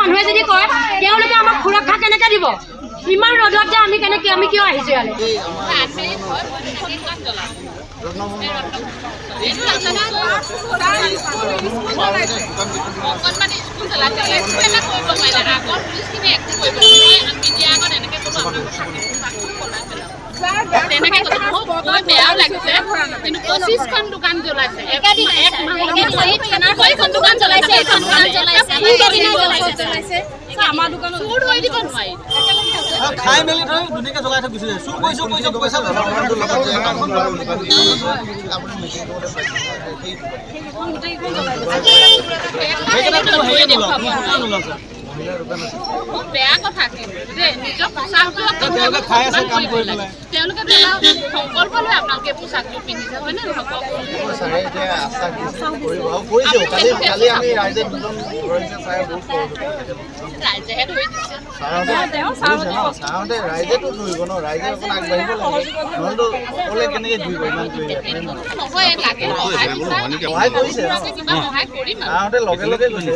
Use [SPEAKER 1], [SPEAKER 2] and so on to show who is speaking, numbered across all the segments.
[SPEAKER 1] মানুহে যদি কয় তেওঁলোকে আমাক সুৰক্ষা কেনেকে দিব ইমান ৰদত যে আমি কেনেকে আমি কিয় আহিছো ইয়ালে দোকান জ্বলাইছে আমাৰ দোকানত চুৰ হৈ দিব নোৱাৰি
[SPEAKER 2] খাই মেলি ধৰি ধুনীয়াকে জ্বলাই থৈ গুচি যায় চুৰ কৰিছো পইচা
[SPEAKER 1] বেয়া কথা নিজৰ পোচাকটো
[SPEAKER 2] খাই আছে কাম কৰি পেলাই
[SPEAKER 1] তেওঁলোকে সংকল্প লৈ আপোনালোকে পোচাকটো পিন্ধিছে হয়নে ৰাইজেহে ধৰি দিছে
[SPEAKER 2] ৰাইজেতো ধৰিব ন ৰাইজে অকণ আগবাঢ়িব লাগে নহ'লে কেনেকে ধৰিব ইমান সহায় কৰিছে লগে লগে গৈছে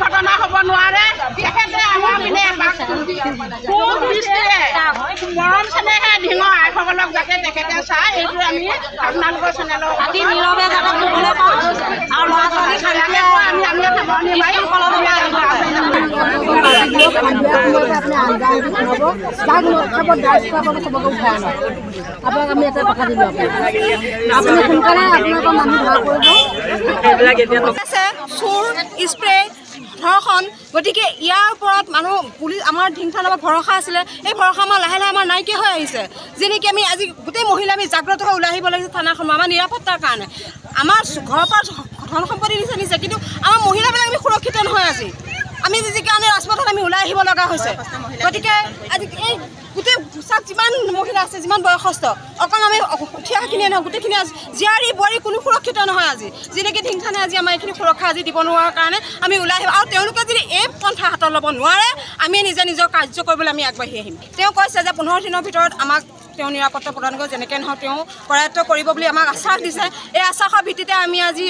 [SPEAKER 1] ঘটনা হ'ব নোৱাৰে মৰম চেনেহে ঢিঙৰ আইসকলক যাতে তেখেতে চাই এইটো আমি আপোনালোকৰ চেনেলৰ
[SPEAKER 3] চোৰ স্প্ৰে ধৰ্ষণ গতিকে ইয়াৰ ওপৰত মানুহ পুলিচ আমাৰ ঢিংথানৰ ভৰসা আছিলে এই ভৰসা আমাৰ লাহে লাহে আমাৰ নাইকিয়া হৈ আহিছে যেনেকৈ আমি আজি গোটেই মহিলা আমি জাগ্ৰত হৈ ওলাই আহিব লাগিছে থানাখনত আমাৰ নিৰাপত্তাৰ কাৰণে আমাৰ ঘৰৰ পৰা ধন সম্পত্তি নিছে কিন্তু আমাৰ মহিলাবিলাক আমি সুৰক্ষিত নহয় আজি আমি যি কাৰণে ৰাজপথত আমি ওলাই আহিব লগা হৈছে গতিকে আজি এই গোটেই পোচাক যিমান মহিলা আছে যিমান বয়সস্থ অকল আমি উঠিয়াখিনিয়ে নহয় গোটেইখিনি জীয়াৰী বোৱাৰী কোনো সুৰক্ষিত নহয় আজি যেনেকৈ ঢিংথানে আজি আমাৰ এইখিনি সুৰক্ষা আজি দিব নোৱাৰাৰ কাৰণে আমি ওলাই আহিম আৰু তেওঁলোকে যদি এই পন্থা হাতত ল'ব নোৱাৰে আমি নিজে নিজৰ কাৰ্য কৰিবলৈ আমি আগবাঢ়ি আহিম তেওঁ কৈছে যে 15 দিনৰ ভিতৰত আমাক তেওঁ নিৰাপত্তা প্ৰদান কৰি যেনেকৈ নহওক তেওঁ কৰায়ত্ব কৰিব বুলি আমাক আশ্বাস দিছে এই আশ্বাসৰ ভিত্তিতে আমি আজি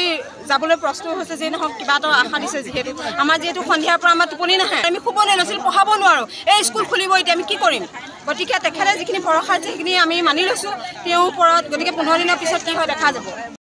[SPEAKER 3] যাবলৈ প্ৰস্তুত হৈছে যে নহওক কিবা এটা আশা দিছে যিহেতু আমাৰ যিহেতু সন্ধিয়াৰ পৰা আমাৰ টোপনি নাহে আমি শুবলৈ নাছিলোঁ পঢ়াব নোৱাৰোঁ এই স্কুল খুলিব এতিয়া আমি কি কৰিম গতিকে তেখেতে যিখিনি ভৰসা সেইখিনি আমি মানি লৈছোঁ তেওঁৰ ওপৰত গতিকে 15 দিনৰ পিছত কি হয় দেখা যাব